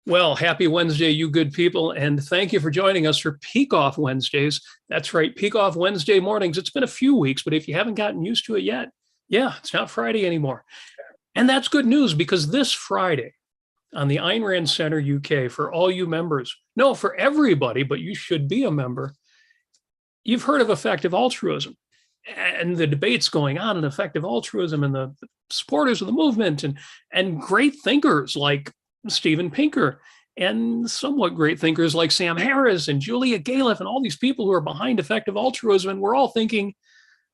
Well, happy Wednesday, you good people, and thank you for joining us for Peikoff Wednesdays. That's right, Peikoff Wednesday mornings. It's been a few weeks, but if you haven't gotten used to it yet, yeah, it's not Friday anymore. And that's good news because this Friday on the Ayn Rand Center UK, for all you members, no, for everybody, but you should be a member, you've heard of effective altruism and the debates going on in effective altruism and the supporters of the movement and great thinkers like Steven Pinker and somewhat great thinkers like Sam Harris and Julia Galef and all these people who are behind effective altruism. And we're all thinking,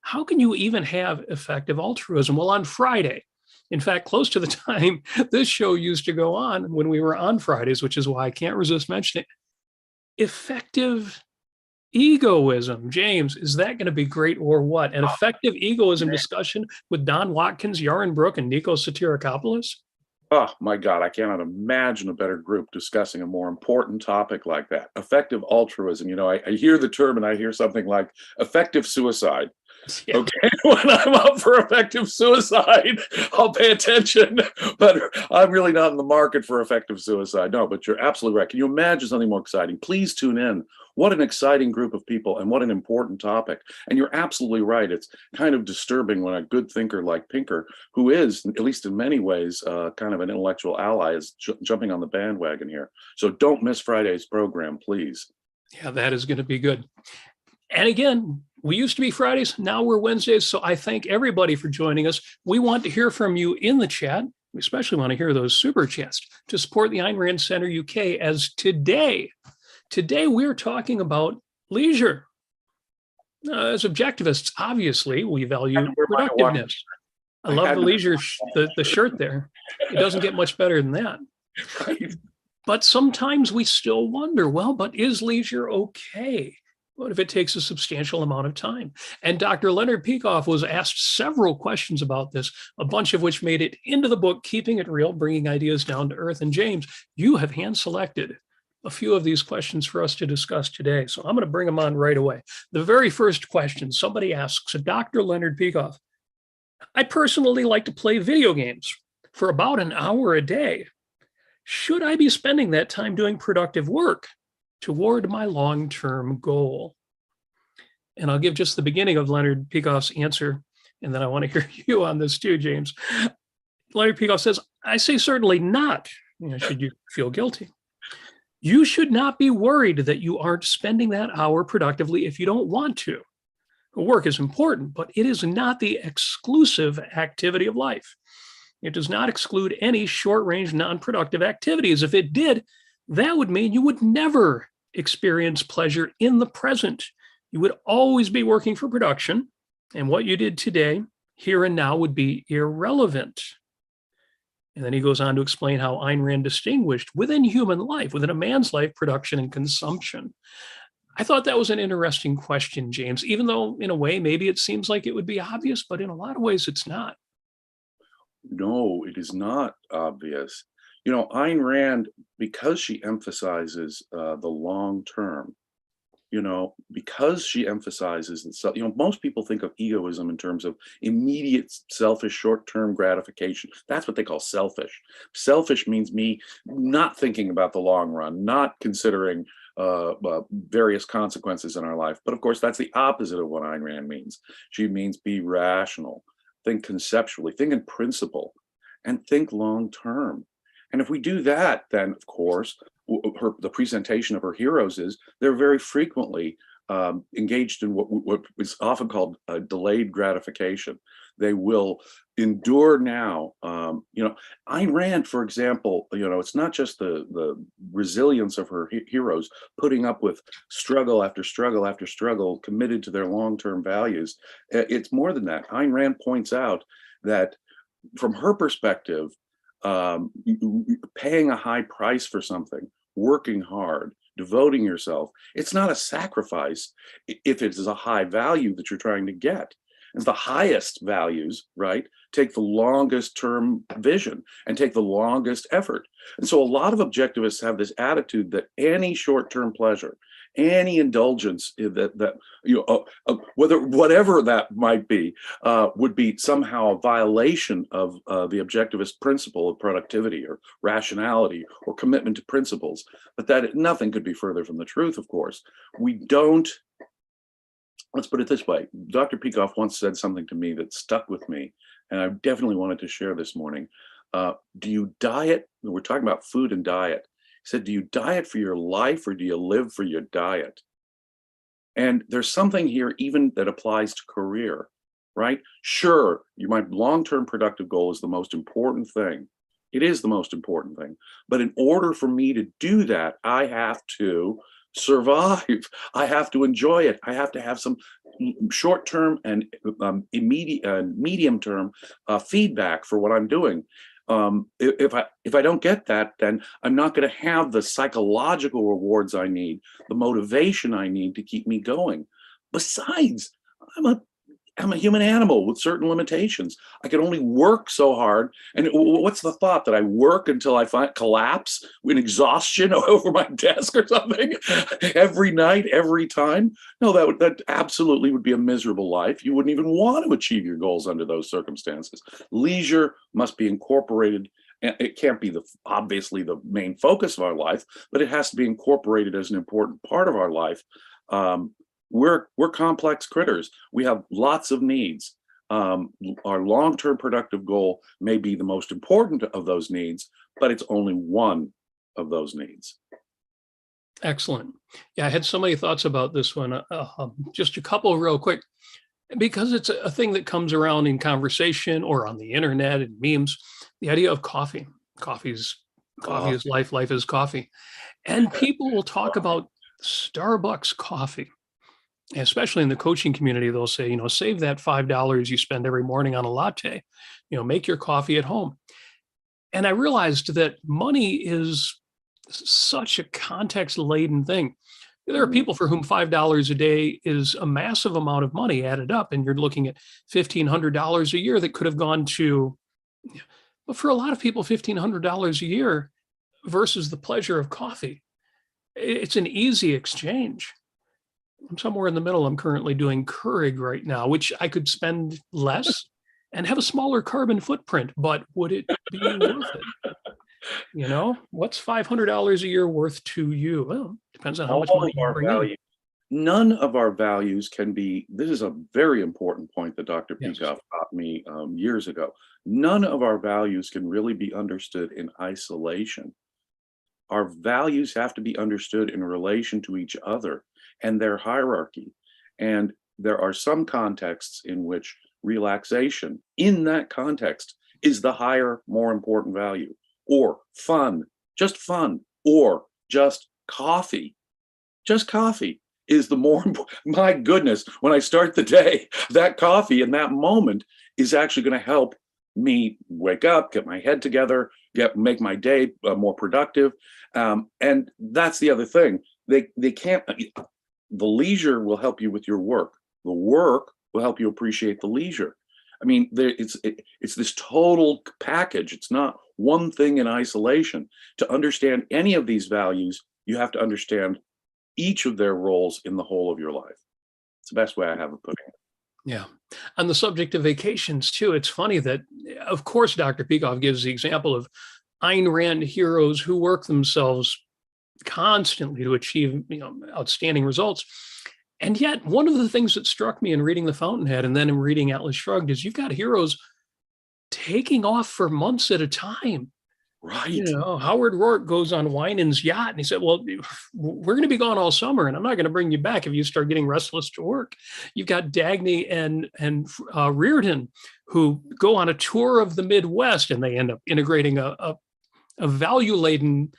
how can you even have effective altruism? Well, on Friday, in fact, close to the time this show used to go on when we were on Fridays, which is why I can't resist mentioning it, effective egoism. James, is that going to be great or what? An effective egoism discussion with Don Watkins, Yaron Brook, and Nikos Sotirakopoulos? Oh my God, I cannot imagine a better group discussing a more important topic like that. Effective altruism. I hear the term and I hear something like effective suicide. Yeah. Okay, when I'm up for effective suicide, I'll pay attention, but I'm really not in the market for effective suicide. No, but you're absolutely right. Can you imagine something more exciting? Please tune in. What an exciting group of people and what an important topic. And you're absolutely right. It's kind of disturbing when a good thinker like Pinker, who is, at least in many ways, kind of an intellectual ally, is jumping on the bandwagon here. So don't miss Friday's program, please. Yeah, that is going to be good. And again, we used to be Fridays. Now we're Wednesdays. So I thank everybody for joining us. We want to hear from you in the chat. We especially want to hear those super chats to support the Ayn Rand Center UK, as today we're talking about leisure. As objectivists, obviously, we value productiveness. I love the leisure, the shirt there. It doesn't get much better than that. Right. But sometimes we still wonder, well, but is leisure okay? What if it takes a substantial amount of time? And Dr. Leonard Peikoff was asked several questions about this, a bunch of which made it into the book, Keeping It Real, Bringing Ideas Down to Earth. And James, you have hand-selected a few of these questions for us to discuss today. So I'm going to bring them on right away. The very first question, somebody asks, Dr. Leonard Peikoff, I personally like to play video games for about an hour a day. Should I be spending that time doing productive work toward my long-term goal? And I'll give just the beginning of Leonard Peikoff's answer, and then I want to hear you on this too, James. Leonard Peikoff says, I say certainly not. Should you feel guilty? You should not be worried that you aren't spending that hour productively if you don't want to. Work is important, but it is not the exclusive activity of life. It does not exclude any short-range, non-productive activities. If it did, that would mean you would never experience pleasure in the present. You would always be working for production, and what you did today, here and now, would be irrelevant. And then he goes on to explain how Ayn Rand distinguished within human life, within a man's life, production and consumption. I thought that was an interesting question, James, even though in a way, maybe it seems like it would be obvious, but in a lot of ways it's not. No, it is not obvious. Ayn Rand, because she emphasizes the long term, because she emphasizes that, most people think of egoism in terms of immediate, selfish, short-term gratification. That's what they call selfish. Selfish means me not thinking about the long run, not considering various consequences in our life. But of course, that's the opposite of what Ayn Rand means. She means be rational, think conceptually, think in principle, and think long-term. And if we do that, then of course, the presentation of her heroes is they're very frequently engaged in what is often called delayed gratification. They will endure now. Ayn Rand, for example, it's not just the resilience of her heroes putting up with struggle after struggle after struggle, committed to their long-term values. It's more than that. Ayn Rand points out that from her perspective, paying a high price for something, working hard, devoting yourself, it's not a sacrifice if it is a high value that you're trying to get. And the highest values, right, take the longest term vision and take the longest effort. And so a lot of objectivists have this attitude that any short-term pleasure, any indulgence that whatever that might be would be somehow a violation of the objectivist principle of productivity or rationality or commitment to principles. But that nothing could be further from the truth, of course. We don't. Let's put it this way. Dr. Peikoff once said something to me that stuck with me, and I definitely wanted to share this morning. Do you diet? We're talking about food and diet. He said, do you diet for your life or do you live for your diet? And there's something here even that applies to career, right? Sure, my long-term productive goal is the most important thing. It is the most important thing. But in order for me to do that, I have to survive. I have to enjoy it. I have to have some short-term and immediate, medium-term feedback for what I'm doing. If I don't get that, then I'm not going to have the psychological rewards I need, the motivation I need to keep me going. Besides, I'm a human animal with certain limitations. I can only work so hard. And what's the thought that I work until I collapse in exhaustion over my desk or something every night, every time? No, that absolutely would be a miserable life. You wouldn't even want to achieve your goals under those circumstances. Leisure must be incorporated. It can't be obviously the main focus of our life, but it has to be incorporated as an important part of our life. We're complex critters. We have lots of needs. Our long-term productive goal may be the most important of those needs, but it's only one of those needs. Excellent. Yeah, I had so many thoughts about this one. Just a couple real quick, because it's a thing that comes around in conversation or on the internet and memes. The idea of coffee. Coffee is life. Life is coffee. And people will talk about Starbucks coffee. Especially in the coaching community, they'll say, save that $5 you spend every morning on a latte, make your coffee at home. And I realized that money is such a context-laden thing. There are people for whom $5 a day is a massive amount of money added up, and you're looking at $1,500 a year that could have gone to, but for a lot of people, $1,500 a year versus the pleasure of coffee, it's an easy exchange. I'm somewhere in the middle. I'm currently doing Keurig right now, which I could spend less and have a smaller carbon footprint, but would it be worth it? What's $500 a year worth to you? Well, depends on how much money you bring in. None of our values can be, this is a very important point that Dr. Peikoff taught me years ago. None of our values can really be understood in isolation. Our values have to be understood in relation to each other and their hierarchy. And there are some contexts in which relaxation in that context is the higher, more important value, or fun, or just coffee. Just coffee is the more important. My goodness, when I start the day, that coffee in that moment is actually going to help me wake up, get my head together, make my day more productive. And that's the other thing. They can't. The leisure will help you with your work. The work will help you appreciate the leisure. I mean, it's this total package. It's not one thing in isolation. To understand any of these values, you have to understand each of their roles in the whole of your life. It's the best way I have of putting it. Yeah. On the subject of vacations, too, it's funny that, of course, Dr. Peikoff gives the example of Ayn Rand heroes who work themselves constantly to achieve, outstanding results. And yet, one of the things that struck me in reading The Fountainhead and then in reading Atlas Shrugged is you've got heroes taking off for months at a time. Right. Howard Rourke goes on Winans' yacht and he said, well, we're going to be gone all summer and I'm not going to bring you back if you start getting restless to work. You've got Dagny and Reardon who go on a tour of the Midwest and they end up integrating a value-laden,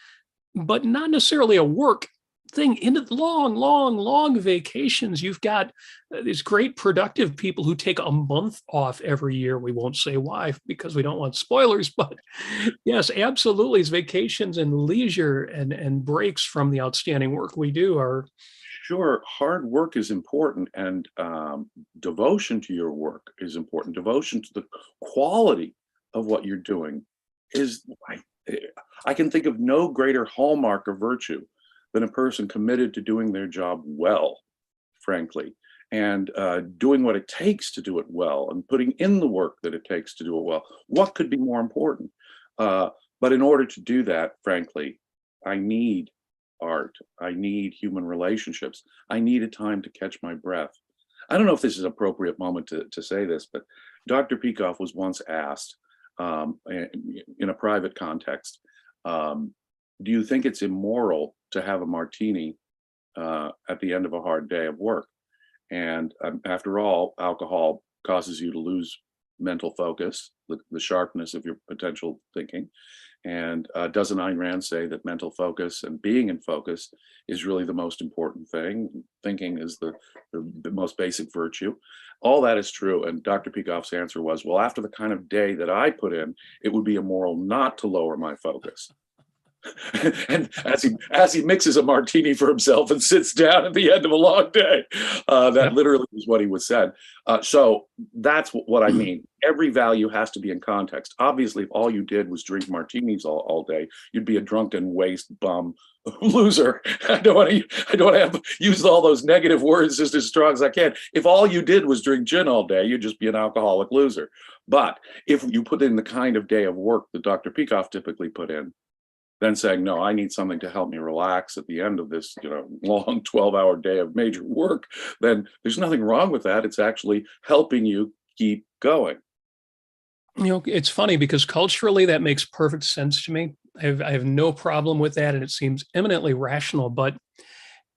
but not necessarily a work thing into long vacations. You've got these great productive people who take a month off every year. We won't say why because we don't want spoilers, but yes, absolutely. Vacations and leisure and breaks from the outstanding work we do are. Sure, hard work is important, and devotion to your work is important. Devotion to the quality of what you're doing is, I can think of no greater hallmark of virtue than a person committed to doing their job well, frankly, and doing what it takes to do it well and putting in the work that it takes to do it well. What could be more important? But in order to do that, frankly, I need art. I need human relationships. I need a time to catch my breath. I don't know if this is an appropriate moment to say this, but Dr. Peikoff was once asked in a private context, do you think it's immoral to have a martini at the end of a hard day of work? And after all, alcohol causes you to lose mental focus, the sharpness of your potential thinking. And doesn't Ayn Rand say that mental focus and being in focus is really the most important thing? Thinking is the most basic virtue. All that is true. And Dr. Peikoff's answer was, well, after the kind of day that I put in, it would be immoral not to lower my focus. And as he mixes a martini for himself and sits down at the end of a long day, that literally is what he was said. So that's what I mean. Every value has to be in context. Obviously, if all you did was drink martinis all day, you'd be a drunken waste bum loser. I don't want to have used all those negative words just as strong as I can. If all you did was drink gin all day, you'd just be an alcoholic loser. But if you put in the kind of day of work that Dr. Peikoff typically put in, then saying, no, I need something to help me relax at the end of this, long 12-hour day of major work, then there's nothing wrong with that. It's actually helping you keep going. It's funny because culturally that makes perfect sense to me. I have no problem with that, and it seems eminently rational. But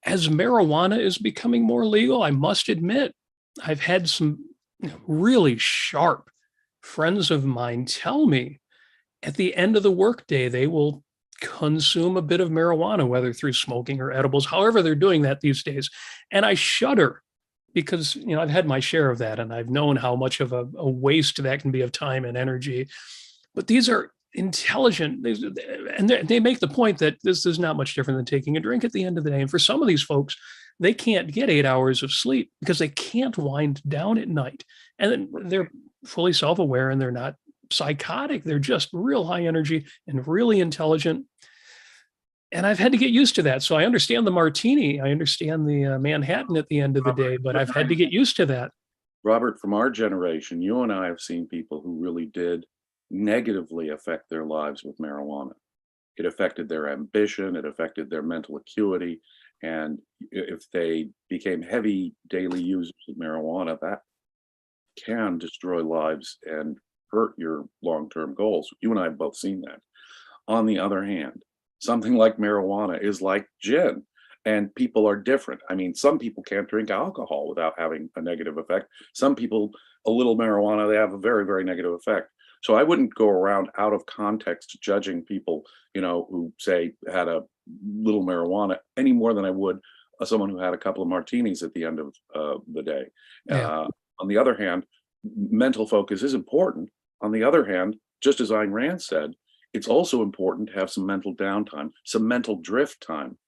as marijuana is becoming more legal, I must admit, I've had some really sharp friends of mine tell me at the end of the workday, they will consume a bit of marijuana, whether through smoking or edibles, however they're doing that these days. And I shudder because, I've had my share of that, and I've known how much of a waste that can be of time and energy. But these are intelligent, and they make the point that this is not much different than taking a drink at the end of the day. And for some of these folks, they can't get 8 hours of sleep because they can't wind down at night. And then they're fully self-aware and they're not psychotic. They're just real high energy and really intelligent. And I've had to get used to that. So I understand the martini. I understand the Manhattan at the end of the day, but I've had to get used to that. Robert, from our generation, you and I have seen people who really did negatively affect their lives with marijuana. It affected their ambition. It affected their mental acuity. And if they became heavy daily users of marijuana, that can destroy lives and hurt your long-term goals. You and I have both seen that. On the other hand, something like marijuana is like gin, and people are different. I mean, some people can't drink alcohol without having a negative effect. Some people, a little marijuana, they have a very, very negative effect. So I wouldn't go around out of context judging people, who say had a little marijuana any more than I would someone who had a couple of martinis at the end of the day. Yeah. On the other hand, mental focus is important. On the other hand, just as Ayn Rand said, it's also important to have some mental downtime, some mental drift time.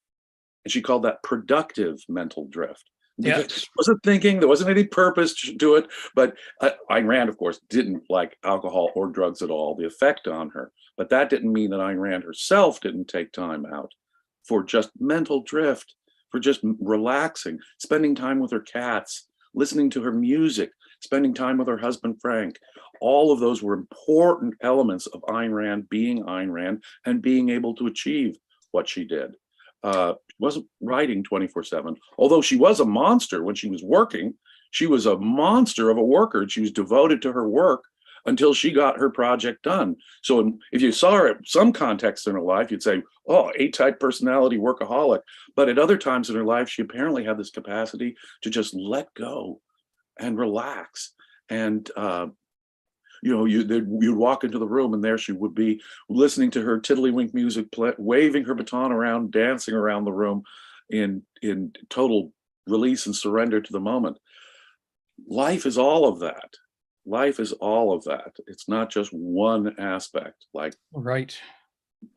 And she called that productive mental drift. Yeah. Wasn't thinking, there wasn't any purpose to it. But Ayn Rand, of course, didn't like alcohol or drugs at all, the effect on her. But that didn't mean that Ayn Rand herself didn't take time out for just mental drift, for just relaxing, spending time with her cats, listening to her music, spending time with her husband, Frank. All of those were important elements of Ayn Rand being Ayn Rand and being able to achieve what she did. She wasn't writing 24/7, although she was a monster when she was working. She was a monster of a worker. She was devoted to her work until she got her project done. So if you saw her at some context in her life, you'd say, oh, A-type personality workaholic. But at other times in her life, she apparently had this capacity to just let go and relax. And you'd walk into the room and there she would be listening to her tiddlywink music, waving her baton around, dancing around the room in total release and surrender to the moment. Life is all of that. Life is all of that. It's not just one aspect, like Right.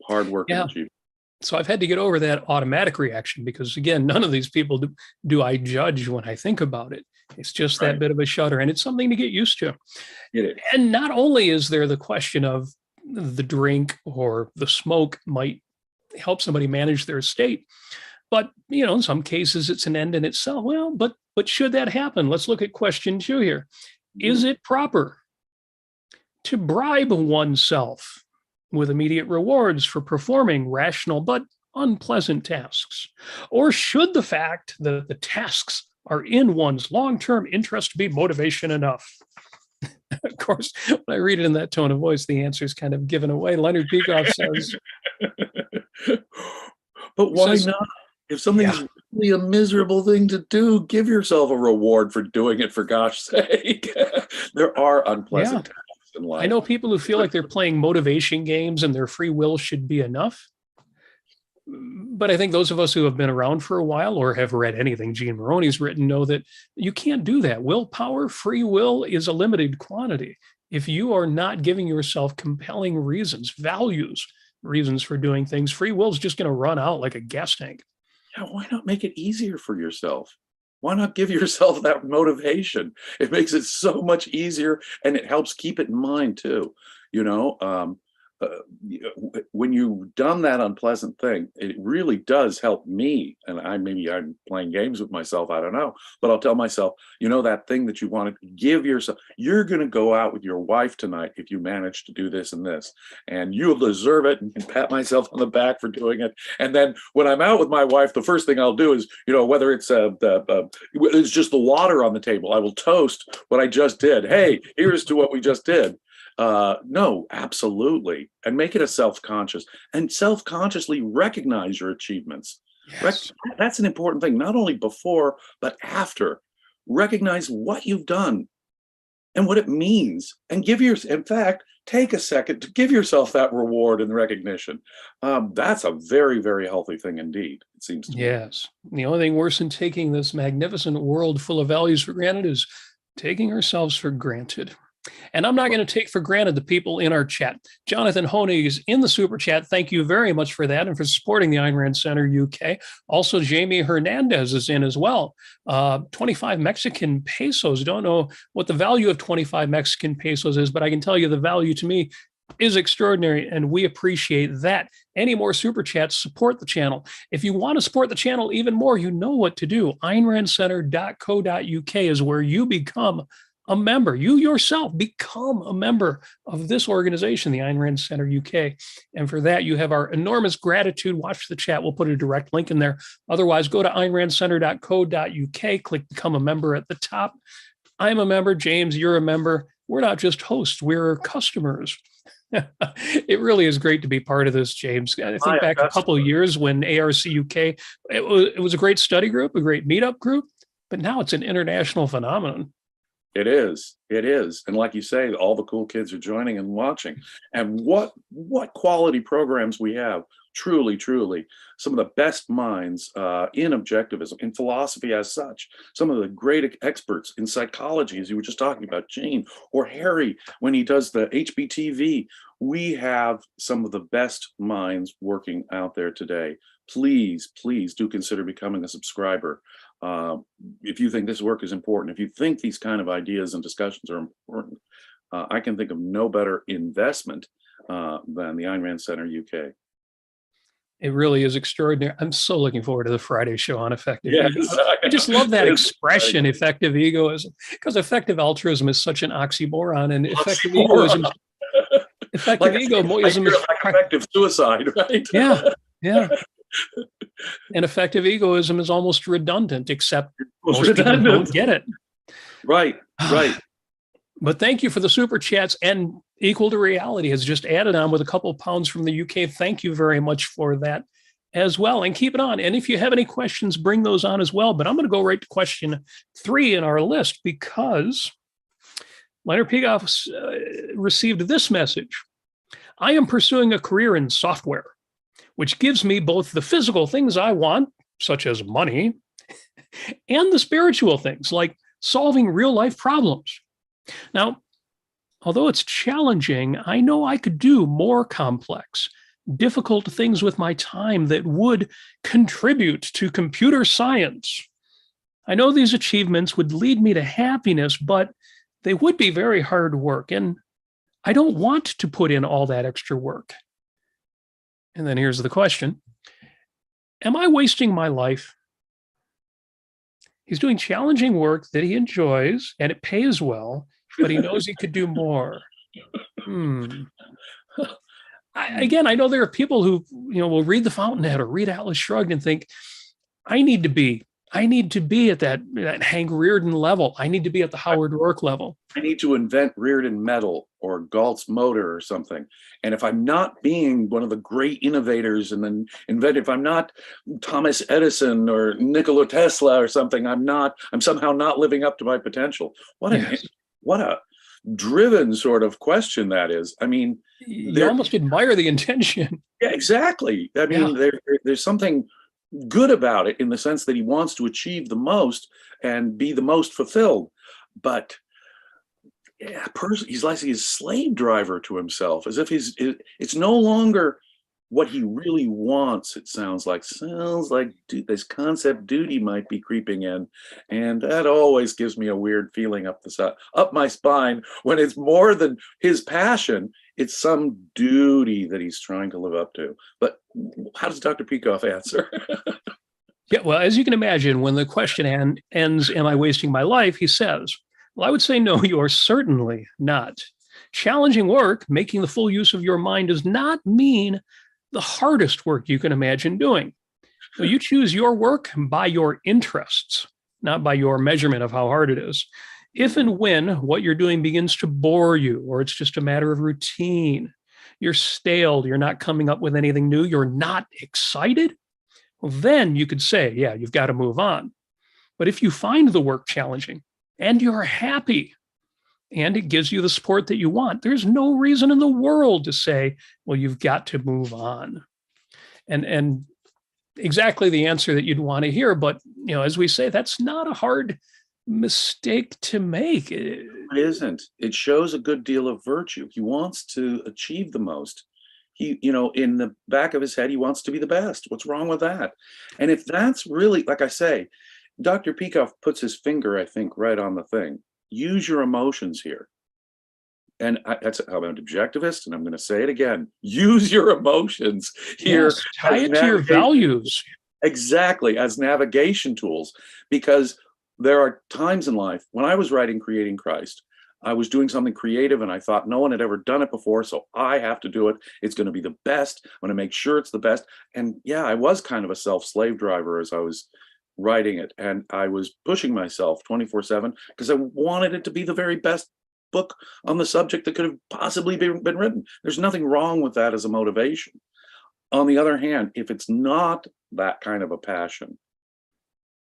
hard work and achievement. So I've had to get over that automatic reaction because, again, none of these people do I judge when I think about it. It's just that bit of a shudder, and it's something to get used to. It is. And not only is there the question of the drink or the smoke might help somebody manage their state, But, in some cases, it's an end in itself. Well, but should that happen? Let's look at question 2 here. Is it proper to bribe oneself with immediate rewards for performing rational but unpleasant tasks? Or should the fact that the tasks are in one's long-term interest be motivation enough? Of course, when I read it in that tone of voice, the answer is kind of given away. Leonard Peikoff says, but why not? If something's really a miserable thing to do, give yourself a reward for doing it, for gosh sake. There are unpleasant tasks in life. I know people who feel like they're playing motivation games and their free will should be enough. But I think those of us who have been around for a while or have read anything Gene Moroney's written know that you can't do that. Willpower, free will is a limited quantity. If you are not giving yourself compelling reasons, values, reasons for doing things, free will is just going to run out like a gas tank. Yeah, why not make it easier for yourself? Why not give yourself that motivation? It makes it so much easier, and it helps keep it in mind too. When you've done that unpleasant thing, it really does help me. And maybe I'm playing games with myself, I don't know, but I'll tell myself, that thing that you want to give yourself, you're going to go out with your wife tonight if you manage to do this and this, and you'll deserve it, and pat myself on the back for doing it. And then when I'm out with my wife, the first thing I'll do is, whether it's it's just the water on the table, I will toast what I just did. Hey, here's to what we just did. No, absolutely. And make it a self-conscious, and self-consciously recognize your achievements. Yes. That's an important thing, not only before, but after. Recognize what you've done and what it means, and in fact, take a second to give yourself that reward and recognition. That's a very, very healthy thing indeed, it seems to me. Yes. The only thing worse than taking this magnificent world full of values for granted is taking ourselves for granted. And I'm not going to take for granted the people in our chat. Jonathan Honig is in the super chat. Thank you very much for that and for supporting the Ayn Rand Center UK. Also, Jamie Hernandez is in as well. 25 Mexican pesos. Don't know what the value of 25 Mexican pesos is, but I can tell you the value to me is extraordinary, and we appreciate that. Any more super chats, support the channel. If you want to support the channel even more, you know what to do. AynRandCenter.co.uk is where you become a member. You yourself become a member of this organization, the Ayn Rand Center UK. And for that, you have our enormous gratitude. Watch the chat. We'll put a direct link in there. Otherwise, go to AynRandCenter.co.uk, click Become a Member at the top. I'm a member. James, you're a member. We're not just hosts. We're customers. It really is great to be part of this, James. I think back a couple of years when ARCUK, it was a great study group, a great meetup group, but now it's an international phenomenon. It is. And like you say, all the cool kids are joining and watching. And what quality programs we have. Truly, truly. Some of the best minds in objectivism, in philosophy as such. Some of the great experts in psychology, as you were just talking about, Gene, or Harry, when he does the HBTV. We have some of the best minds working out there today. Please, please do consider becoming a subscriber. If you think this work is important, if you think these kind of ideas and discussions are important, I can think of no better investment than the Ayn Rand Center UK. It really is extraordinary. I'm so looking forward to the Friday show on effective yes, ego. I just love that expression, effective egoism, because effective altruism is such an oxymoron, and effective egoism, effective egoism is like effective suicide, right? Yeah. And effective egoism is almost redundant, except most people don't get it. Right. But thank you for the super chats, and Equal to Reality has just added on with a couple of pounds from the UK. Thank you very much for that as well. And keep it on. And if you have any questions, bring those on as well. But I'm going to go right to question 3 in our list, because Leonard Peikoff received this message. I am pursuing a career in software, which gives me both the physical things I want, such as money, and the spiritual things like solving real life problems. Now, although it's challenging, I know I could do more complex, difficult things with my time that would contribute to computer science. I know these achievements would lead me to happiness, but they would be very hard work, and I don't want to put in all that extra work. And then here's the question. Am I wasting my life? He's doing challenging work that he enjoys and it pays well, but he knows he could do more. Hmm. Again, I know there are people who, will read The Fountainhead or read Atlas Shrugged and think, I need to be, I need to be at that Hank Rearden level. I need to be at the Howard Rourke level. I need to invent Rearden metal or Galt's motor or something. And if I'm not being one of the great innovators and then if I'm not Thomas Edison or Nikola Tesla or something, I'm somehow not living up to my potential. What a driven sort of question that is. I mean, you almost admire the intention. Yeah, exactly. I mean, there's something good about it in the sense that he wants to achieve the most and be the most fulfilled. But he's like a slave driver to himself, as if it's no longer what he really wants. It sounds like this concept duty might be creeping in, and that always gives me a weird feeling up my spine when it's more than his passion. It's some duty that he's trying to live up to. But how does Dr. Peikoff answer? Yeah, well, as you can imagine, when the question ends, am I wasting my life? He says, well, I would say no, you are certainly not. Challenging work, making the full use of your mind, does not mean the hardest work you can imagine doing. So you choose your work by your interests, not by your measurement of how hard it is. If and when what you're doing begins to bore you, or it's just a matter of routine, you're staled, you're not coming up with anything new, you're not excited, well, then you could say, yeah, you've got to move on. But if you find the work challenging and you're happy and it gives you the support that you want, there's no reason in the world to say, well, you've got to move on. And exactly the answer that you'd want to hear. But, as we say, that's not a hard mistake to make. It isn't. It shows a good deal of virtue. He wants to achieve the most. He, in the back of his head, he wants to be the best. What's wrong with that? And if that's really, like I say, Dr. Peikoff puts his finger, I think, right on the thing. Use your emotions here. And I'm an objectivist, and I'm going to say it again. Use your emotions here. Yes, tie it to your values. Exactly, as navigation tools. Because there are times in life when I was writing Creating Christ, I was doing something creative and I thought no one had ever done it before, so I have to do it. It's going to be the best. I'm going to make sure it's the best. And yeah, I was kind of a self-slave driver as I was writing it. And I was pushing myself 24/7 because I wanted it to be the very best book on the subject that could have possibly been written. There's nothing wrong with that as a motivation. On the other hand, if it's not that kind of a passion,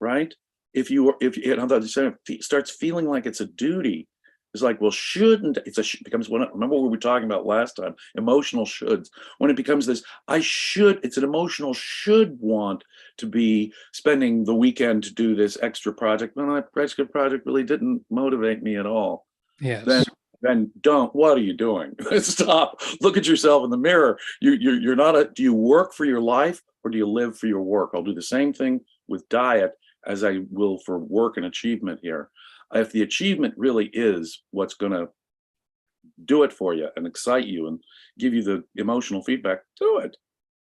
right? If it starts feeling like it's a duty, it's like, well, shouldn't becomes one. Remember what we were talking about last time? Emotional shoulds. When it becomes this, it's an emotional should want to be spending the weekend to do this extra project. Well, that extra project really didn't motivate me at all. Yes. Then don't. What are you doing? Stop. Look at yourself in the mirror. You're not do you work for your life or do you live for your work? I'll do the same thing with diet as I will for work and achievement here. If the achievement really is what's going to do it for you and excite you and give you the emotional feedback, do it.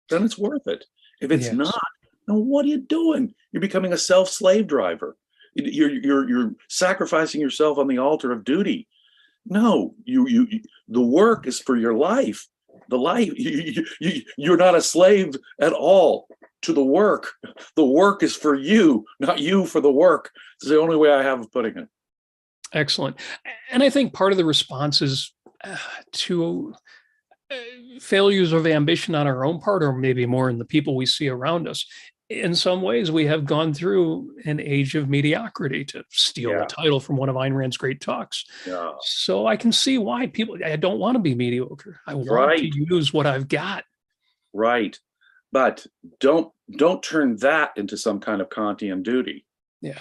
Then it's worth it. If it's not, then what are you doing? You're becoming a self-slave driver. You're sacrificing yourself on the altar of duty. No, the work is for your life. The life, you're not a slave at all to the work. The work is for you, not you for the work. It's the only way I have of putting it. Excellent. And I think part of the response is to failures of ambition on our own part, or maybe more in the people we see around us. In some ways, we have gone through an age of mediocrity, to steal a title from one of Ayn Rand's great talks. Yeah. So I can see why I don't want to be mediocre. I want to use what I've got. Right. But don't turn that into some kind of Kantian duty. Yes.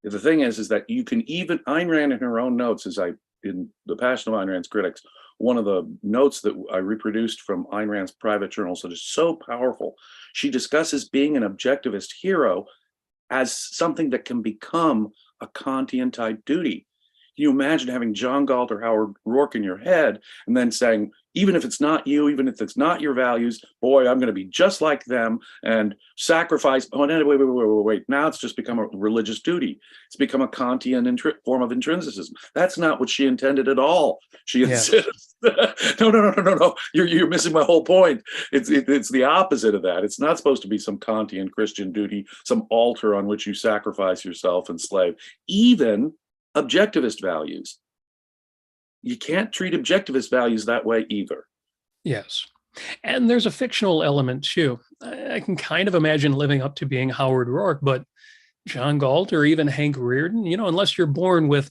The thing is that you can even, Ayn Rand in her own notes, in The Passion of Ayn Rand's Critics, one of the notes that I reproduced from Ayn Rand's private journals that is so powerful, she discusses being an objectivist hero as something that can become a Kantian type duty. you imagine having John Galt or Howard Rourke in your head and then saying, even if it's not you, even if it's not your values, boy, I'm going to be just like them and sacrifice. Oh, no, wait. Now it's just become a religious duty. It's become a Kantian form of intrinsicism. That's not what she intended at all. She insists. No. You're missing my whole point. It's the opposite of that. It's not supposed to be some Kantian Christian duty, some altar on which you sacrifice yourself and slave. Even objectivist values. You can't treat objectivist values that way either. Yes. And there's a fictional element too. I can kind of imagine living up to being Howard Rourke, but John Galt or even Hank Rearden, unless you're born with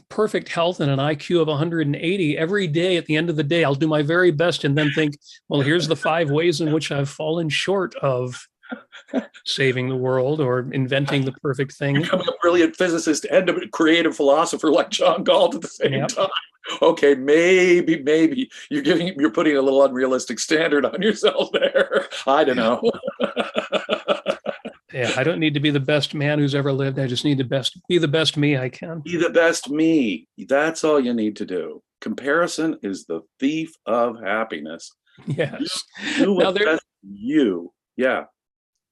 perfect health and an IQ of 180, every day at the end of the day, I'll do my very best and then think, well, here's the 5 ways in which I've fallen short of saving the world or inventing the perfect thing. Becoming a brilliant physicist and a creative philosopher like John Galt at the same time. Okay, maybe you're putting a little unrealistic standard on yourself there. I don't know. Yeah, I don't need to be the best man who's ever lived. I just need to be the best me I can. Be the best me. That's all you need to do. Comparison is the thief of happiness. Yes. Do what's best for you. Yeah.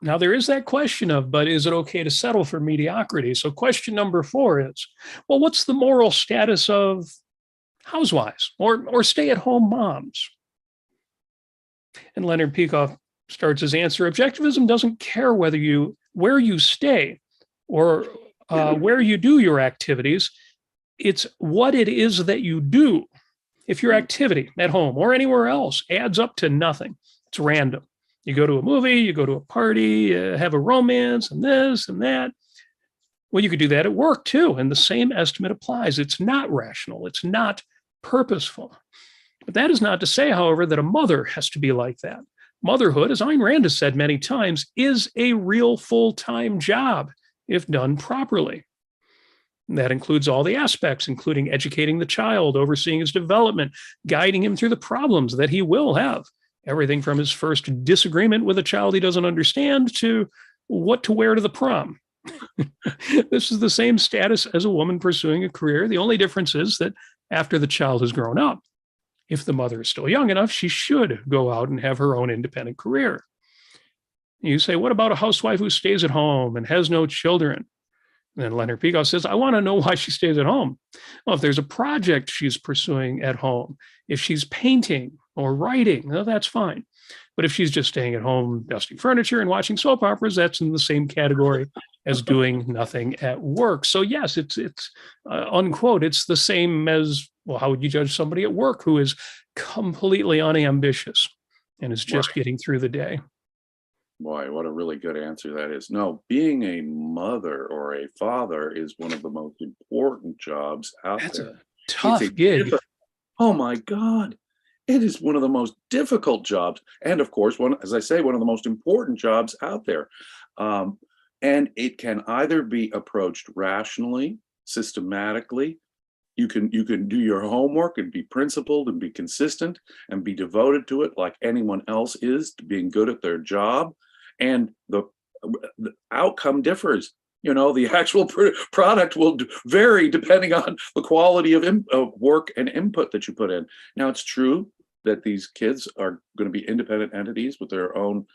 Now there is that question of, but is it okay to settle for mediocrity? So question number 4 is, well, what's the moral status of housewives or stay-at-home moms? And Leonard Peikoff starts his answer. Objectivism doesn't care where you stay or where you do your activities. It's what it is that you do. If your activity at home or anywhere else adds up to nothing, it's random. You go to a movie, you go to a party, have a romance and this and that. Well, you could do that at work too. And the same estimate applies. It's not rational. It's not purposeful. But that is not to say, however, that a mother has to be like that. Motherhood, as Ayn Rand has said many times, is a real full-time job if done properly. And that includes all the aspects, including educating the child, overseeing his development, guiding him through the problems that he will have. Everything from his first disagreement with a child he doesn't understand to what to wear to the prom. This is the same status as a woman pursuing a career. The only difference is that after the child has grown up, if the mother is still young enough, she should go out and have her own independent career. You say, what about a housewife who stays at home and has no children? And then Leonard Peikoff says, I want to know why she stays at home. Well, if there's a project she's pursuing at home, if she's painting or writing, well, that's fine. But if she's just staying at home, dusting furniture and watching soap operas, that's in the same category as doing nothing at work. So yes, it's unquote, it's the same as, well, how would you judge somebody at work who is completely unambitious and is just getting through the day? Boy, what a really good answer that is. No, being a mother or a father is one of the most important jobs out there. That's a tough gig. Oh my God. It is one of the most difficult jobs. And of course, as I say, one of the most important jobs out there. And it can either be approached rationally, systematically. You can do your homework and be principled and be consistent and be devoted to it like anyone else is to being good at their job. And the outcome differs. The actual product will vary depending on the quality of work and input that you put in. Now, it's true that these kids are going to be independent entities with their own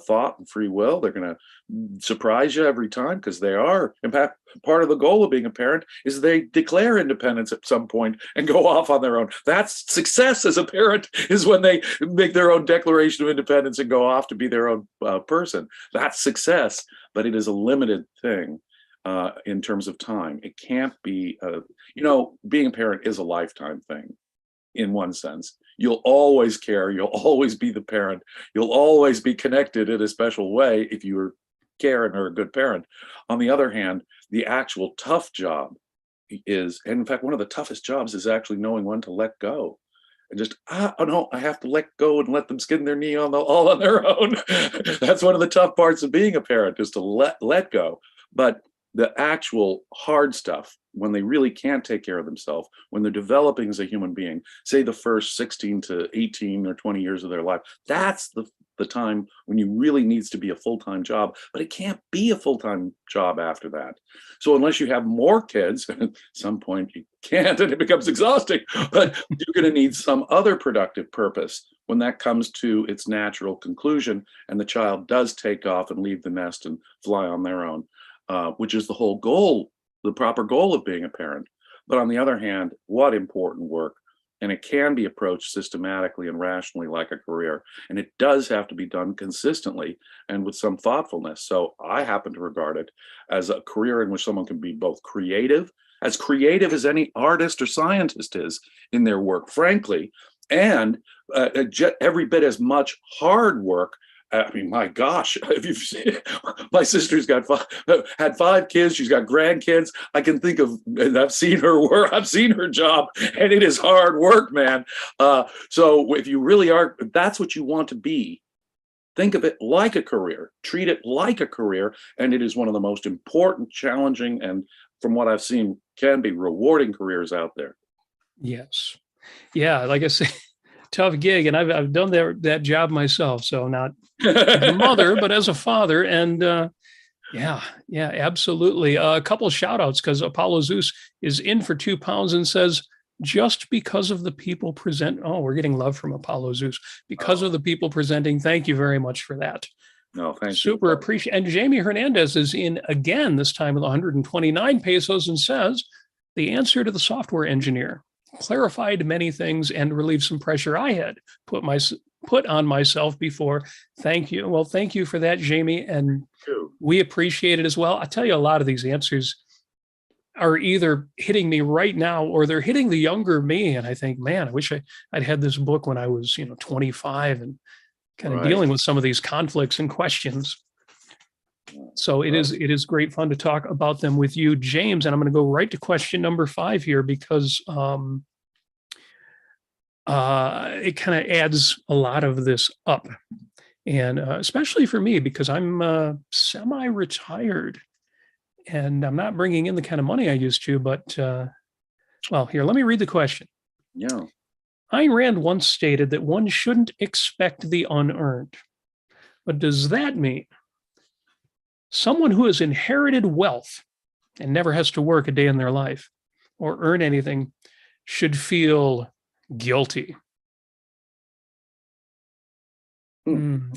thought and free will. They're going to surprise you every time because they are. In fact, part of the goal of being a parent is they declare independence at some point and go off on their own. That's success as a parent, is when they make their own declaration of independence and go off to be their own person. That's success, but it is a limited thing in terms of time. It can't be, being a parent is a lifetime thing in one sense. You'll always care. You'll always be the parent. You'll always be connected in a special way if you care and are a good parent. On the other hand, the actual tough job is, and in fact, one of the toughest jobs is actually knowing when to let go. And just, oh no, I have to let go and let them skin their knee all on their own. That's one of the tough parts of being a parent, is to let go. But the actual hard stuff, when they really can't take care of themselves, when they're developing as a human being, say the first 16 to 18 or 20 years of their life, that's the the time when you really needs to be a full-time job, but it can't be a full-time job after that. So unless you have more kids, at some point you can't and it becomes exhausting, but you're going to need some other productive purpose when that comes to its natural conclusion and the child does take off and leave the nest and fly on their own, which is the whole goal, the proper goal of being a parent. But on the other hand, what important work. And it can be approached systematically and rationally like a career. And it does have to be done consistently and with some thoughtfulness. So I happen to regard it as a career in which someone can be both creative as any artist or scientist is in their work, frankly, and every bit as much hard work. I mean, my gosh, if you've seen, my sister's had 5 kids. She's got grandkids. I can think of, and I've seen her work. I've seen her job, and it is hard work, man. So if you really are, if that's what you want to be, think of it like a career. Treat it like a career, and it is one of the most important, challenging, and from what I've seen, can be rewarding careers out there. Yes. Yeah, like I say, tough gig, and I've done that job myself. So not as a mother, but as a father, and yeah, absolutely. A couple shout outs because Apollo Zeus is in for £2 and says, just because of the people present. Oh, we're getting love from Apollo Zeus because of the people presenting. Thank you very much for that. No, thank you. Super appreciate. And Jamie Hernandez is in again, this time with 129 pesos, and says the answer to the software engineer clarified many things and relieved some pressure I had put on myself before. Thank you. Well, thank you for that, Jamie. And we appreciate it as well. I tell you, a lot of these answers are either hitting me right now or they're hitting the younger me. And I think, man, I wish I'd had this book when I was, 25 and kind of dealing with some of these conflicts and questions. So it is great fun to talk about them with you, James. And I'm going to go right to question number 5 here because it kind of adds a lot of this up. And especially for me, because I'm semi-retired and I'm not bringing in the kind of money I used to. But well, here, let me read the question. Yeah. Ayn Rand once stated that one shouldn't expect the unearned. But does that mean someone who has inherited wealth and never has to work a day in their life or earn anything should feel guilty?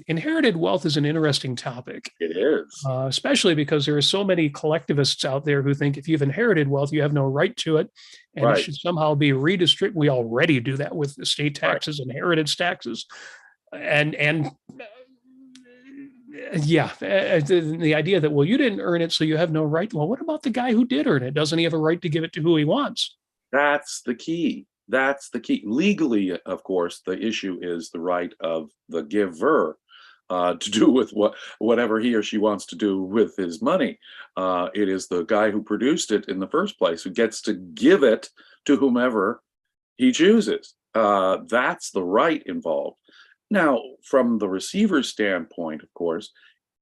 Inherited wealth is an interesting topic. It is. Especially because there are so many collectivists out there who think if you've inherited wealth, you have no right to it. And it should somehow be redistributed. We already do that with estate taxes, inheritance taxes. And the idea that, well, you didn't earn it, so you have no right. Well, what about the guy who did earn it? Doesn't he have a right to give it to who he wants? That's the key. That's the key. Legally, of course, the issue is the right of the giver to do with whatever he or she wants to do with his money. It is the guy who produced it in the first place who gets to give it to whomever he chooses. That's the right involved. Now, from the receiver's standpoint, of course,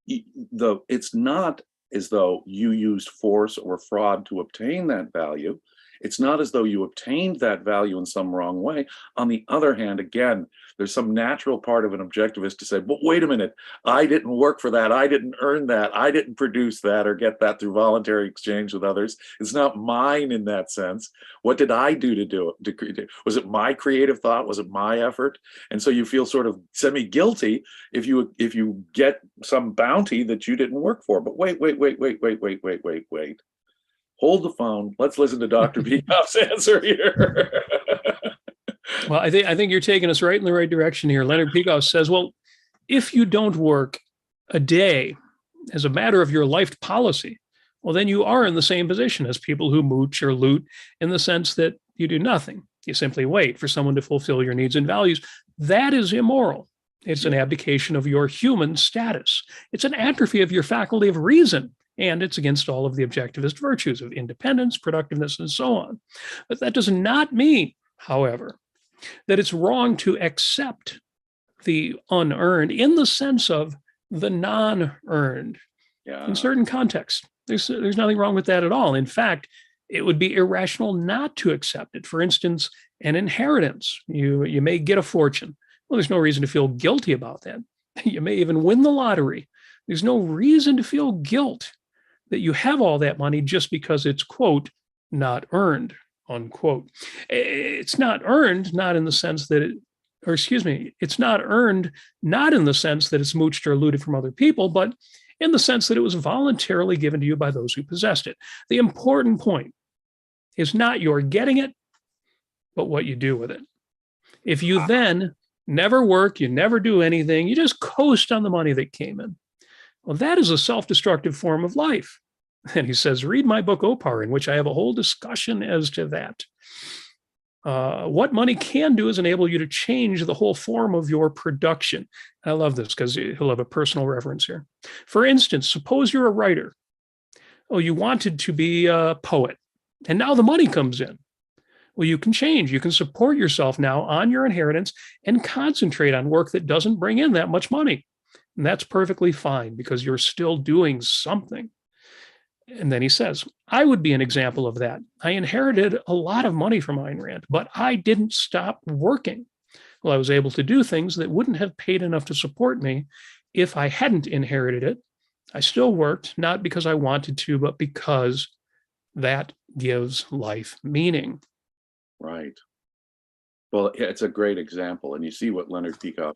it's not as though you used force or fraud to obtain that value. It's not as though you obtained that value in some wrong way. On the other hand, again, there's some natural part of an objectivist to say, but wait a minute, I didn't work for that. I didn't earn that. I didn't produce that or get that through voluntary exchange with others. It's not mine in that sense. What did I do to do it? Was it my creative thought? Was it my effort? And so you feel sort of semi-guilty if you get some bounty that you didn't work for. But wait. Hold the phone. Let's listen to Dr. Peikoff's answer here. Well, I think you're taking us right in the right direction here. Leonard Peikoff says, well, if you don't work a day as a matter of your life policy, well, then you are in the same position as people who mooch or loot in the sense that you do nothing. You simply wait for someone to fulfill your needs and values. That is immoral. It's an abdication of your human status. It's an atrophy of your faculty of reason. And it's against all of the objectivist virtues of independence, productiveness, and so on. But that does not mean, however, that it's wrong to accept the unearned in the sense of the non-earned. In certain contexts. There's nothing wrong with that at all. In fact, it would be irrational not to accept it. For instance, an inheritance. You may get a fortune. Well, there's no reason to feel guilty about that. You may even win the lottery. There's no reason to feel guilt that you have all that money just because it's, quote, not earned, unquote. It's not earned, not in the sense that it's not earned, not in the sense that it's mooched or looted from other people, but in the sense that it was voluntarily given to you by those who possessed it. The important point is not your getting it, but what you do with it. If you then never work, you never do anything, you just coast on the money that came in. Well, that is a self-destructive form of life. And he says, read my book, Opar, in which I have a whole discussion as to that. What money can do is enable you to change the whole form of your production. I love this because he'll have a personal reference here. For instance, suppose you're a writer. Oh, you wanted to be a poet, and now the money comes in. Well, you can change. You can support yourself now on your inheritance and concentrate on work that doesn't bring in that much money. And that's perfectly fine because you're still doing something. And then he says, I would be an example of that. I inherited a lot of money from Ayn Rand, but I didn't stop working. Well, I was able to do things that wouldn't have paid enough to support me if I hadn't inherited it. I still worked, not because I wanted to, but because that gives life meaning. Right. Well, it's a great example. And you see what Leonard Peikoff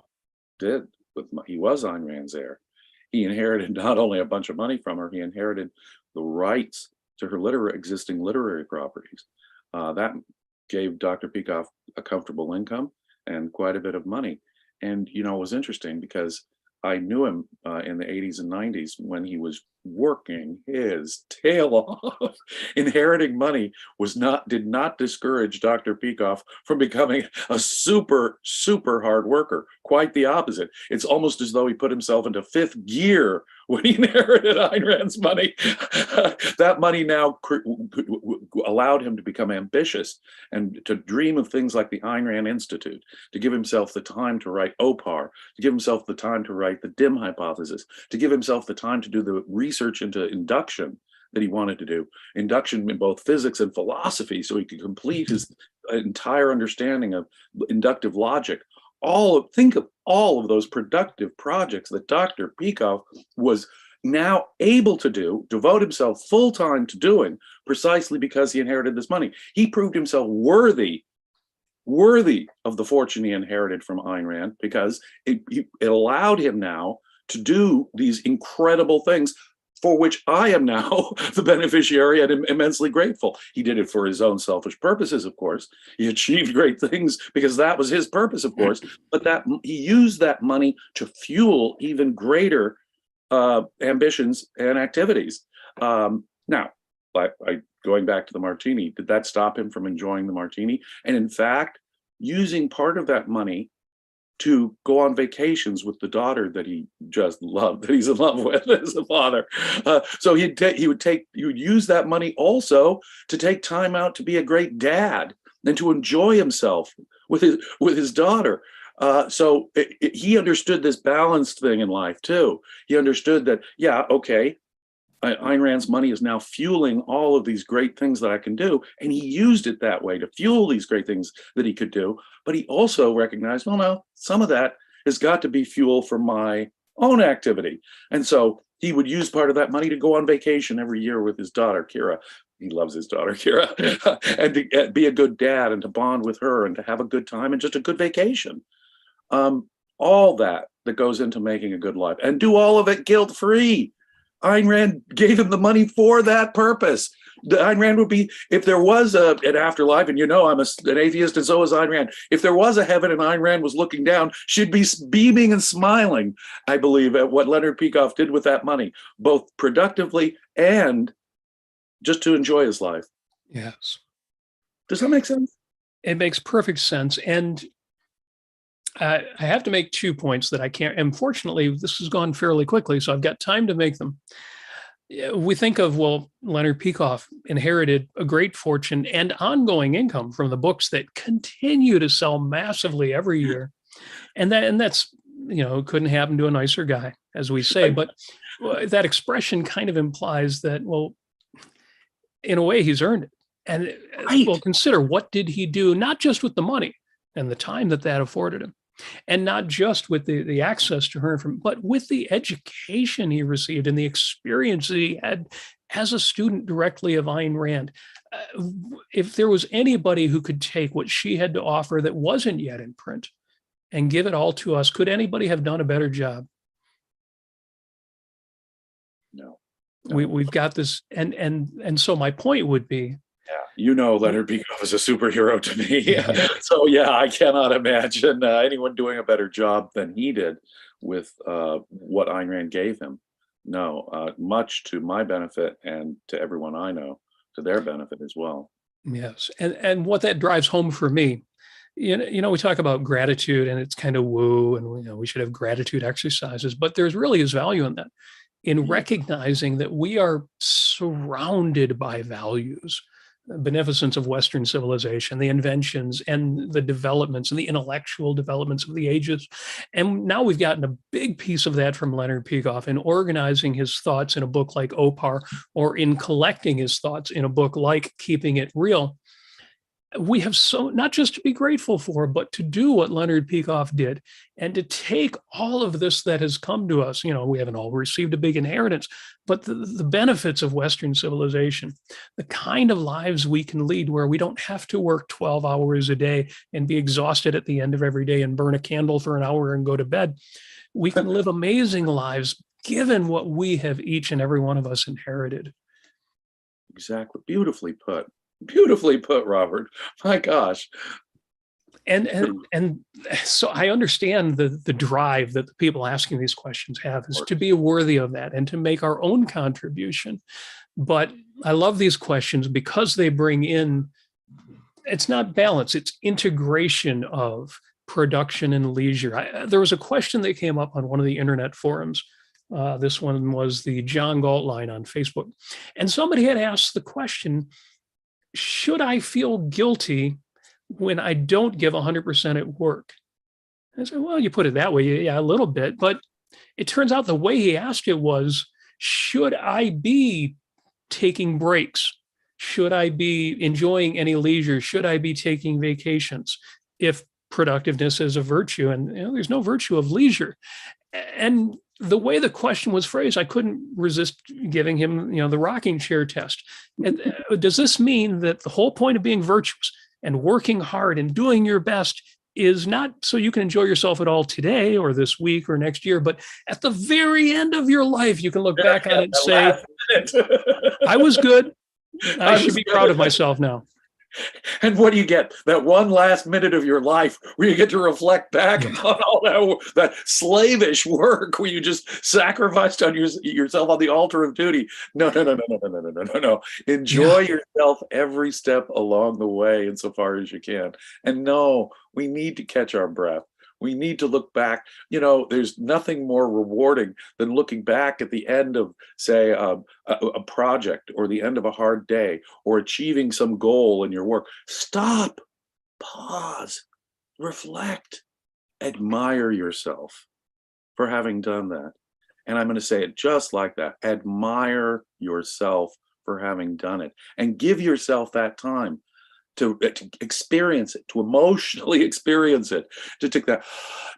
did he was Ayn Rand's heir. He inherited not only a bunch of money from her, he inherited the rights to her existing literary properties. That gave Dr. Peikoff a comfortable income and quite a bit of money. And, it was interesting because I knew him in the 80s and 90s when he was working his tail off. Inheriting money did not discourage Dr. Peikoff from becoming a super, super hard worker. Quite the opposite. It's almost as though he put himself into fifth gear when he inherited Ayn Rand's money. That money now allowed him to become ambitious and to dream of things like the Ayn Rand Institute, to give himself the time to write Opar, to give himself the time to write the dim hypothesis, to give himself the time to do the research into induction that he wanted to do, induction in both physics and philosophy, so he could complete his entire understanding of inductive logic. Think of all of those productive projects that Dr. Peikoff was now able to devote himself full-time to doing, precisely because he inherited this money. He proved himself worthy of the fortune he inherited from Ayn Rand, because it allowed him now to do these incredible things for which I am now the beneficiary and immensely grateful. He did it for his own selfish purposes, of course. He achieved great things because that was his purpose, of course, but that he used that money to fuel even greater ambitions and activities. Now, going back to the martini, did that stop him from enjoying the martini? And in fact, using part of that money to go on vacations with the daughter that he just loved, that he's in love with as a father. So he would use that money also to take time out to be a great dad and to enjoy himself with his daughter. So he understood this balanced thing in life too. He understood that, yeah, okay, Ayn Rand's money is now fueling all of these great things that I can do. And he used it that way to fuel these great things that he could do. But he also recognized, well, no, some of that has got to be fuel for my own activity. And so he would use part of that money to go on vacation every year with his daughter, Kira. He loves his daughter, Kira, and to be a good dad and to bond with her and to have a good time and just a good vacation. All that goes into making a good life, and do all of it guilt-free. Ayn Rand gave him the money for that purpose. Ayn Rand would be, if there was an afterlife, and I'm an atheist and so is Ayn Rand, if there was a heaven and Ayn Rand was looking down, she'd be beaming and smiling, I believe, at what Leonard Peikoff did with that money, both productively and just to enjoy his life. Yes. Does that make sense? It makes perfect sense. And I have to make 2 points that I can't. Unfortunately, this has gone fairly quickly, so I've got time to make them. We think of, Leonard Peikoff inherited a great fortune and ongoing income from the books that continue to sell massively every year. And that's, couldn't happen to a nicer guy, as we say. But that expression kind of implies that, in a way, he's earned it. And right. Consider, what did he do, not just with the money and the time that afforded him, And not just with the access to her, but with the education he received and the experience that he had as a student directly of Ayn Rand. If there was anybody who could take what she had to offer that wasn't yet in print and give it all to us, could anybody have done a better job? No. We've got this, and so my point would be, Leonard Peikoff is a superhero to me. So I cannot imagine anyone doing a better job than he did with what Ayn Rand gave him. No, much to my benefit and to everyone I know, to their benefit as well. Yes, and what that drives home for me, we talk about gratitude and it's kind of woo, and we should have gratitude exercises, but there's really is value in that, in recognizing that we are surrounded by values, the beneficence of Western civilization, the inventions and the developments and the intellectual developments of the ages. And now we've gotten a big piece of that from Leonard Peikoff in organizing his thoughts in a book like Opar, or in collecting his thoughts in a book like Keeping It Real. We have so not just to be grateful for, but to do what Leonard Peikoff did and to take all of this that has come to us. We haven't all received a big inheritance, but the benefits of Western civilization, the kind of lives we can lead where we don't have to work 12 hours a day and be exhausted at the end of every day and burn a candle for an hour and go to bed. We can live amazing lives given what we have each and every one of us inherited. Exactly. Beautifully put. Beautifully put, Robert. My gosh. And so I understand the drive that the people asking these questions have is to be worthy of that and to make our own contribution. But I love these questions because they bring in, it's not balance, it's integration of production and leisure. There was a question that came up on one of the internet forums. This one was the John Galt line on Facebook. And somebody had asked the question, should I feel guilty when I don't give 100% at work? I said, well, you put it that way, yeah, a little bit. But it turns out the way he asked it was, should I be taking breaks? Should I be enjoying any leisure? Should I be taking vacations? If productiveness is a virtue, and there's no virtue of leisure. And the way the question was phrased, I couldn't resist giving him, the rocking chair test. And does this mean that the whole point of being virtuous and working hard and doing your best is not so you can enjoy yourself at all today or this week or next year, but at the very end of your life, you can look back on it and say, I was good. I should be proud of myself now. And what do you get? That one last minute of your life where you get to reflect back on all that slavish work where you just sacrificed on yourself on the altar of duty. No. Enjoy yourself every step along the way insofar as you can. And no, we need to catch our breath. We need to look back. There's nothing more rewarding than looking back at the end of, say, a project or the end of a hard day or achieving some goal in your work. Stop, pause, reflect, admire yourself for having done that. And I'm going to say it just like that. Admire yourself for having done it and give yourself that time to experience it, to emotionally experience it, to take that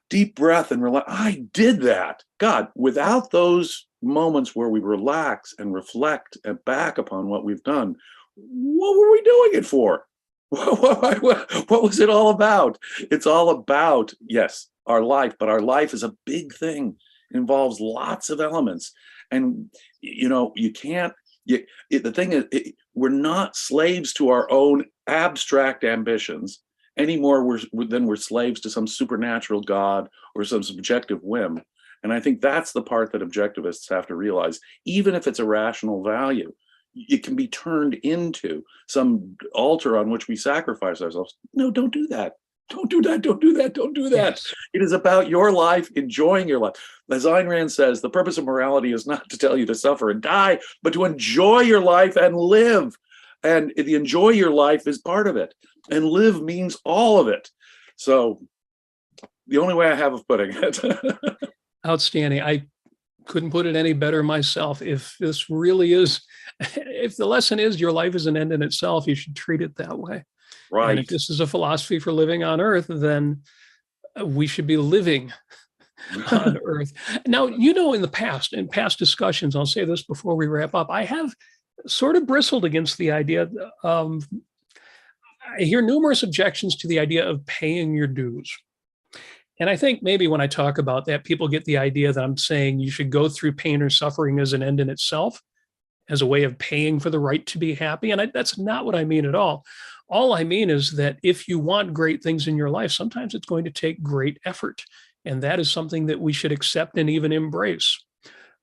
deep breath and relax. I did that. God, without those moments where we relax and reflect and back upon what we've done, what were we doing it for? What was it all about? It's all about, yes, our life, but our life is a big thing. It involves lots of elements. And, you can't, the thing is, we're not slaves to our own abstract ambitions any more than we're slaves to some supernatural God or some subjective whim. And I think that's the part that objectivists have to realize. Even if it's a rational value, it can be turned into some altar on which we sacrifice ourselves. No, don't do that. Don't do that. Don't do that. Don't do that. Yes. It is about your life, enjoying your life. As Ayn Rand says, the purpose of morality is not to tell you to suffer and die, but to enjoy your life and live. And the enjoy your life is part of it. And live means all of it. So the only way I have of putting it. Outstanding. I couldn't put it any better myself. If this really is, if the lesson is your life is an end in itself, you should treat it that way. Right. And if this is a philosophy for living on earth, then we should be living on Earth. Now, in the past, in past discussions, I'll say this before we wrap up, I have sort of bristled against the idea of, I hear numerous objections to the idea of paying your dues. And I think maybe when I talk about that, people get the idea that I'm saying you should go through pain or suffering as an end in itself, as a way of paying for the right to be happy. And that's not what I mean at all. All I mean is that if you want great things in your life, sometimes it's going to take great effort. And that is something that we should accept and even embrace.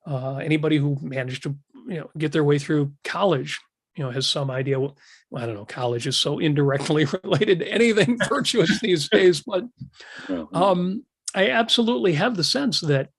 Anybody who managed to get their way through college, has some idea. Well, I don't know, college is so indirectly related to anything virtuous these days, but I absolutely have the sense that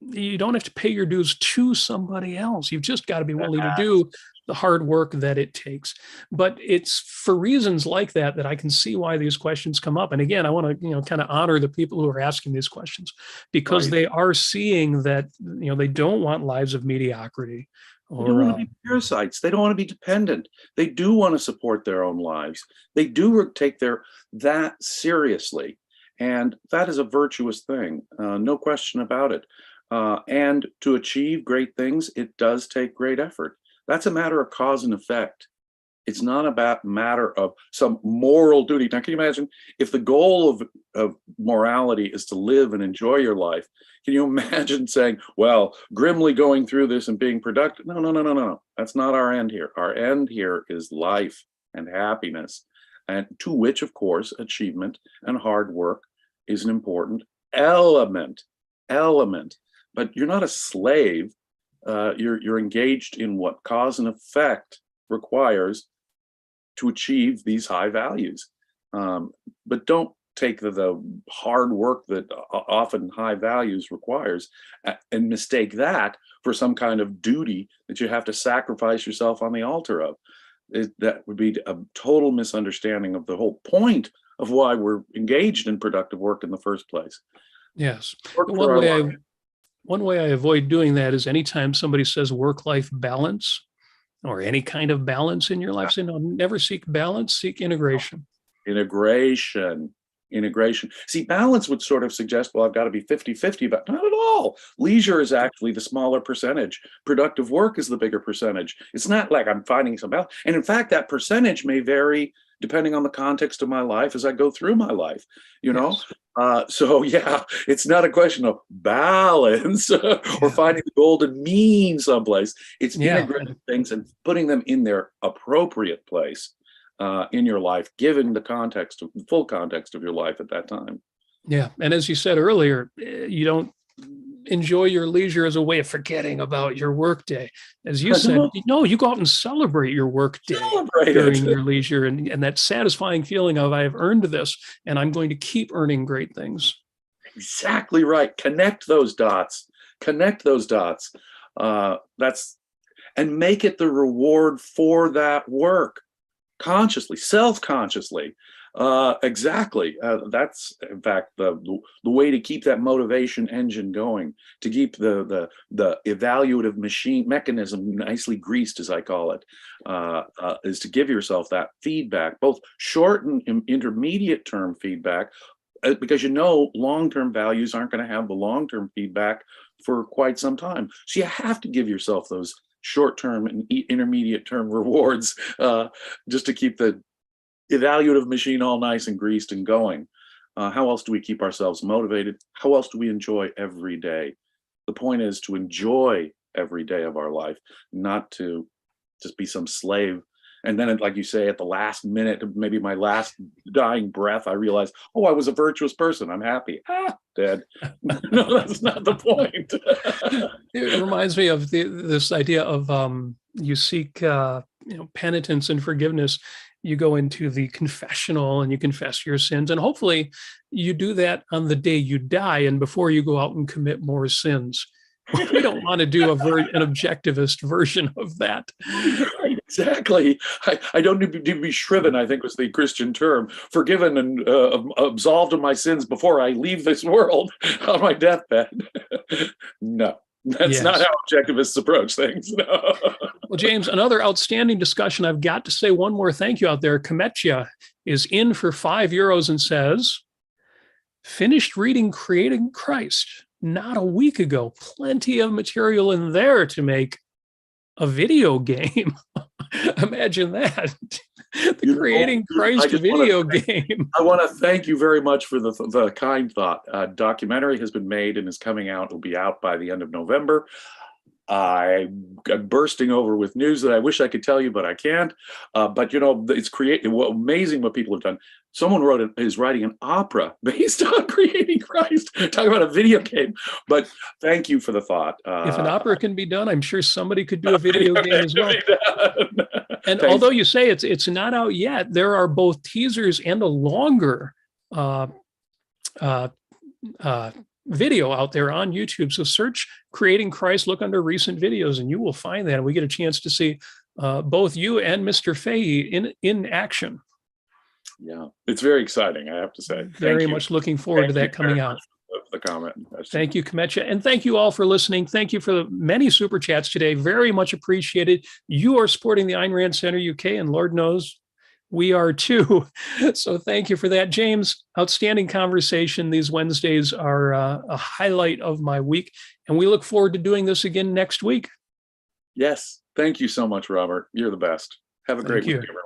you don't have to pay your dues to somebody else. You've just got to be willing to do the hard work that it takes. But it's for reasons like that that I can see why these questions come up. And again, I want to kind of honor the people who are asking these questions, because they are seeing that they don't want lives of mediocrity. They don't want to be parasites. They don't want to be dependent. They do want to support their own lives. They do take that seriously. And that is a virtuous thing. No question about it. And to achieve great things, it does take great effort. That's a matter of cause and effect. It's not about matter of some moral duty. Now, can you imagine if the goal of morality is to live and enjoy your life? Can you imagine saying, well, grimly going through this and being productive? No. That's not our end here. Our end here is life and happiness, and to which, of course, achievement and hard work is an important element. But you're not a slave. You're engaged in what cause and effect requires to achieve these high values. But don't take the hard work that often high values requires and mistake that for some kind of duty that you have to sacrifice yourself on the altar of. That would be a total misunderstanding of the whole point of why we're engaged in productive work in the first place. Yes. One way I avoid doing that is anytime somebody says work-life balance or any kind of balance in your life, say, no, never seek balance, seek integration. Integration. See, balance would sort of suggest, well, I've got to be 50-50, but not at all. Leisure is actually the smaller percentage. Productive work is the bigger percentage. It's not like I'm finding some balance. And in fact, that percentage may vary depending on the context of my life as I go through my life, Yes. So yeah, it's not a question of balance or finding the golden mean someplace. It's integrating things and putting them in their appropriate place in your life, given the full context of your life at that time. Yeah. And as you said earlier, you don't enjoy your leisure as a way of forgetting about your workday. As you said, you go out and celebrate your workday during your leisure, and that satisfying feeling of, I have earned this and I'm going to keep earning great things. Exactly right. Connect those dots. And make it the reward for that work, consciously, self-consciously. Exactly. That's in fact the way to keep that motivation engine going, to keep the evaluative mechanism nicely greased, as I call it, is to give yourself that feedback, both short and intermediate term feedback, because long-term values aren't going to have the long-term feedback for quite some time. So you have to give yourself those short-term and intermediate-term rewards just to keep the evaluative machine all nice and greased and going. How else do we keep ourselves motivated? How else do we enjoy every day? The point is to enjoy every day of our life, not to just be some slave. And then, like you say, at the last minute, maybe my last dying breath, I realize, oh, I was a virtuous person. I'm happy. Dead. No, that's not the point. It reminds me of this idea of you seek penitence and forgiveness. You go into the confessional and you confess your sins. And hopefully you do that on the day you die and before you go out and commit more sins. We don't want to do an objectivist version of that. Right, exactly. I don't need to be shriven, I think was the Christian term, forgiven and absolved of my sins before I leave this world on my deathbed. No. That's not how objectivists approach things. No. Well, James, another outstanding discussion. I've got to say one more thank you out there. Kametja is in for €5 and says, finished reading Creating Christ not a week ago. Plenty of material in there to make a video game. Imagine that. The Creating Christ video game. I want to thank you very much for the kind thought. Documentary has been made and is coming out. It'll be out by the end of November. I'm bursting over with news that I wish I could tell you, but I can't. But it's amazing what people have done. Someone is writing an opera based on Creating Christ. Talk about a video game. But thank you for the thought. If an opera can be done, I'm sure somebody could do a video game as well. And although you say it's not out yet, there are both teasers and a longer video out there on YouTube. So search Creating Christ, look under recent videos, and you will find that. And we get a chance to see both you and Mr. Fahey in action. Yeah, it's very exciting, I have to say. Very much looking forward to that coming out. The comment. Thank you, Kametcha. And thank you all for listening. Thank you for the many super chats today. Very much appreciated. You are supporting the Ayn Rand Center UK, and Lord knows we are too. So thank you for that. James, outstanding conversation. These Wednesdays are a highlight of my week, and we look forward to doing this again next week. Yes. Thank you so much, Robert. You're the best. Have a great week, everyone.